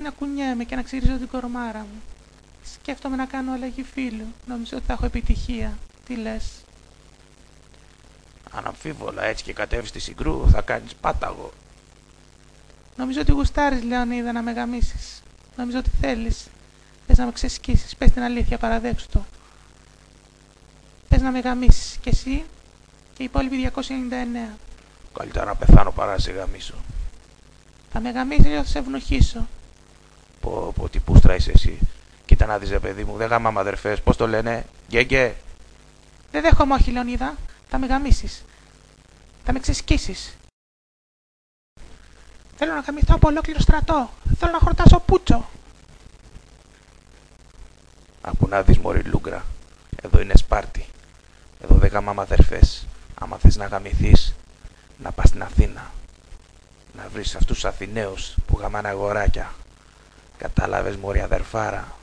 να κουνιέμαι και να ξυρίζω την κορμάρα μου. Σκέφτομαι να κάνω αλλαγή φίλου. Νομίζω ότι θα έχω επιτυχία. Τι λες? Αναμφίβολα, έτσι και κατέβεις στη Συγκρού θα κάνεις πάταγο. Νομίζω ότι γουστάρεις, Λεωνίδα, να με γαμίσεις. Νομίζω ότι θέλεις. Θες να με ξεσκίσεις. Πες την αλήθεια, παραδέξου το. Θες να με γαμίσεις κι εσύ και οι υπόλοιποι 299. Καλύτερα να πεθάνω παρά να σε γαμίσω. Θα με γαμίσεις ή θα σε ευνοχήσω. Πω, τι πούστρα είσαι εσύ. Κοίτα να δεις, παιδί μου, δεν γαμάμε αδερφές, πώς το λένε, γκέγκε. Δεν δέχομαι, όχι, Λεωνίδα. Θα με γαμίσεις. Θα με ξεσκίσεις. Θέλω να γαμηθώ από ολόκληρο στρατό. Θέλω να χορτάσω πούτσο. Άκου να δεις, μωρή Λούγκρα. Εδώ είναι Σπάρτη. Εδώ δεν γαμάμε αδερφές. Άμα θες να γαμηθείς, να πας στην Αθήνα. Να βρεις αυτούς τους Αθηναίους που γαμάνε αγοράκια. Κατάλαβες, μωρή αδερφάρα.